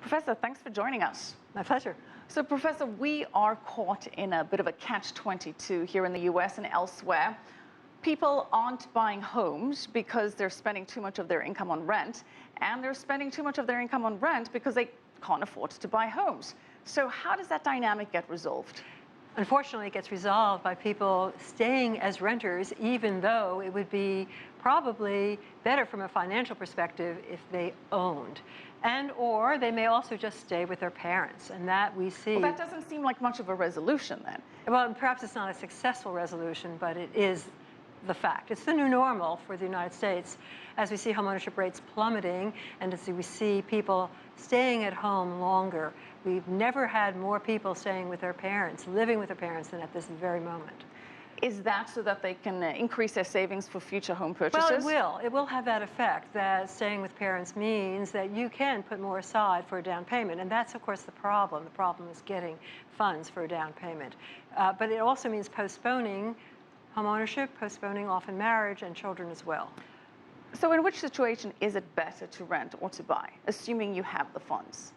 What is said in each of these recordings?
Professor, thanks for joining us. My pleasure. So, Professor, we are caught in a bit of a catch-22 here in the US and elsewhere. People aren't buying homes because they're spending too much of their income on rent, and they're spending too much of their income on rent because they can't afford to buy homes. So how does that dynamic get resolved? Unfortunately, it gets resolved by people staying as renters, even though it would be probably better from a financial perspective if they owned. Or they may also just stay with their parents, and that we see. Well, that doesn't seem like much of a resolution then. Well, perhaps it's not a successful resolution, but it is the fact. It's the new normal for the United States as we see homeownership rates plummeting and as we see people staying at home longer. We've never had more people staying with their parents, living with their parents, than at this very moment. Is that so that they can increase their savings for future home purchases? Well, it will. It will have that effect, that staying with parents means that you can put more aside for a down payment. And that's, of course, the problem. The problem is getting funds for a down payment. But it also means postponing homeownership, postponing often marriage and children as well. So in which situation is it better to rent or to buy, assuming you have the funds?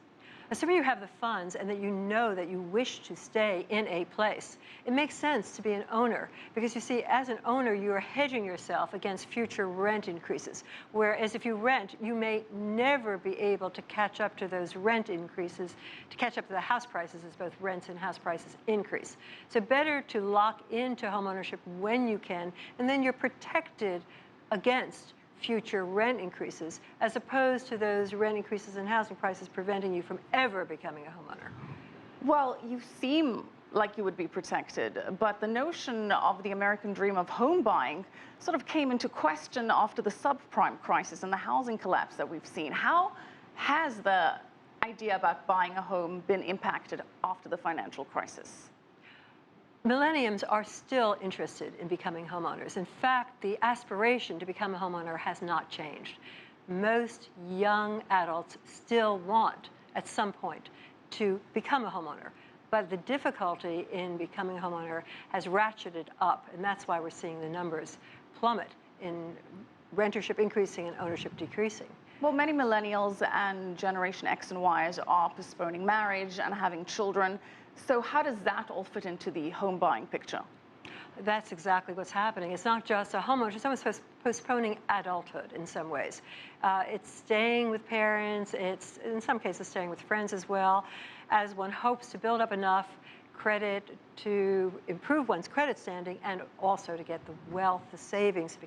Assuming you have the funds and that you know that you wish to stay in a place, it makes sense to be an owner because you see, as an owner, you're hedging yourself against future rent increases. Whereas if you rent, you may never be able to catch up to those rent increases, to catch up to the house prices as both rents and house prices increase. So better to lock into homeownership when you can, and then you're protected against future rent increases, as opposed to those rent increases in housing prices preventing you from ever becoming a homeowner. Well, you seem like you would be protected, but the notion of the American dream of home buying sort of came into question after the subprime crisis and the housing collapse that we've seen. How has the idea about buying a home been impacted after the financial crisis? Millennials are still interested in becoming homeowners. In fact, the aspiration to become a homeowner has not changed. Most young adults still want, at some point, to become a homeowner. But the difficulty in becoming a homeowner has ratcheted up, and that's why we're seeing the numbers plummet in rentership increasing and ownership decreasing. Well, many millennials and Generation X and Ys are postponing marriage and having children. So how does that all fit into the home buying picture? That's exactly what's happening. It's not just a homeowner, it's almost postponing adulthood in some ways. It's staying with parents, it's in some cases staying with friends as well, as one hopes to build up enough credit to improve one's credit standing and also to get the wealth, the savings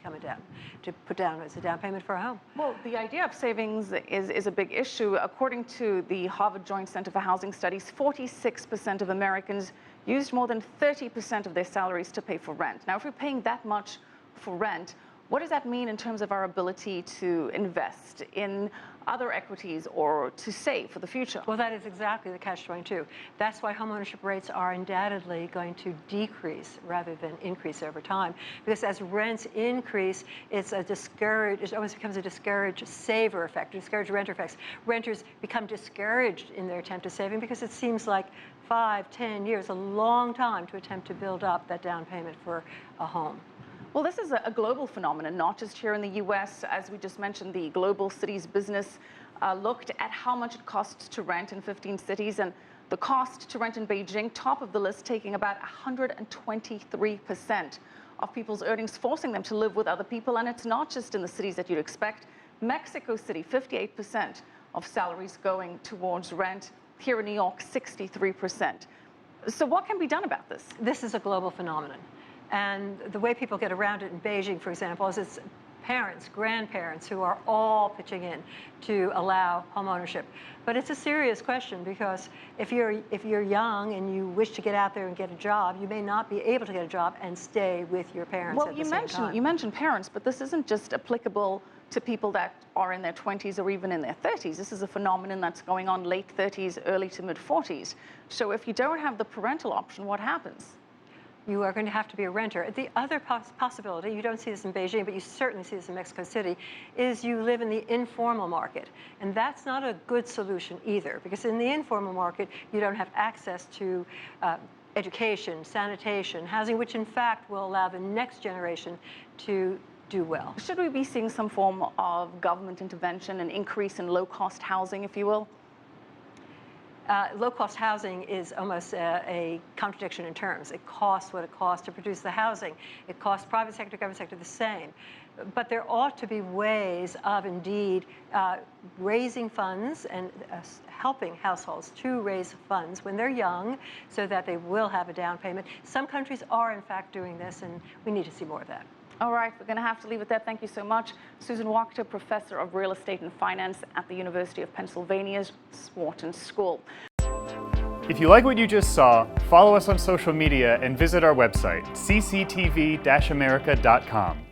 to put down as a down payment for a home. Well, the idea of savings is a big issue. According to the Harvard Joint Center for Housing Studies, 46% of Americans used more than 30% of their salaries to pay for rent. Now, if we're paying that much for rent, what does that mean in terms of our ability to invest in other equities or to save for the future? Well, that is exactly the catch-22. That's why homeownership rates are undoubtedly going to decrease rather than increase over time. Because as rents increase, it almost becomes a discouraged saver effect, discouraged renter effects. Renters become discouraged in their attempt at saving because it seems like 5, 10 years, a long time to attempt to build up that down payment for a home. Well, this is a global phenomenon, not just here in the US. As we just mentioned, the Global Cities Business looked at how much it costs to rent in 15 cities, and the cost to rent in Beijing, top of the list, taking about 123% of people's earnings, forcing them to live with other people. And it's not just in the cities that you'd expect. Mexico City, 58% of salaries going towards rent. Here in New York, 63%. So what can be done about this? This is a global phenomenon. And the way people get around it in Beijing, for example, is it's parents, grandparents who are all pitching in to allow home ownership. But it's a serious question because if you're young and you wish to get out there and get a job, you may not be able to get a job and stay with your parents at the same time. Well, you mentioned parents, but this isn't just applicable to people that are in their 20s or even in their 30s. This is a phenomenon that's going on late 30s, early to mid 40s. So if you don't have the parental option, what happens? You are going to have to be a renter. The other possibility, you don't see this in Beijing, but you certainly see this in Mexico City, is you live in the informal market. And that's not a good solution either, because in the informal market, you don't have access to education, sanitation, housing, which in fact will allow the next generation to do well. Should we be seeing some form of government intervention, an increase in low-cost housing, if you will? low-cost housing is almost a contradiction in terms. It costs what it costs to produce the housing. It costs private sector, government sector the same. But there ought to be ways of indeed raising funds and helping households to raise funds when they're young so that they will have a down payment. Some countries are, in fact, doing this, and we need to see more of that. All right, we're going to have to leave it there. Thank you so much. Susan Wachter, Professor of Real Estate and Finance at the University of Pennsylvania's Wharton School. If you like what you just saw, follow us on social media and visit our website, CCTV-America.com.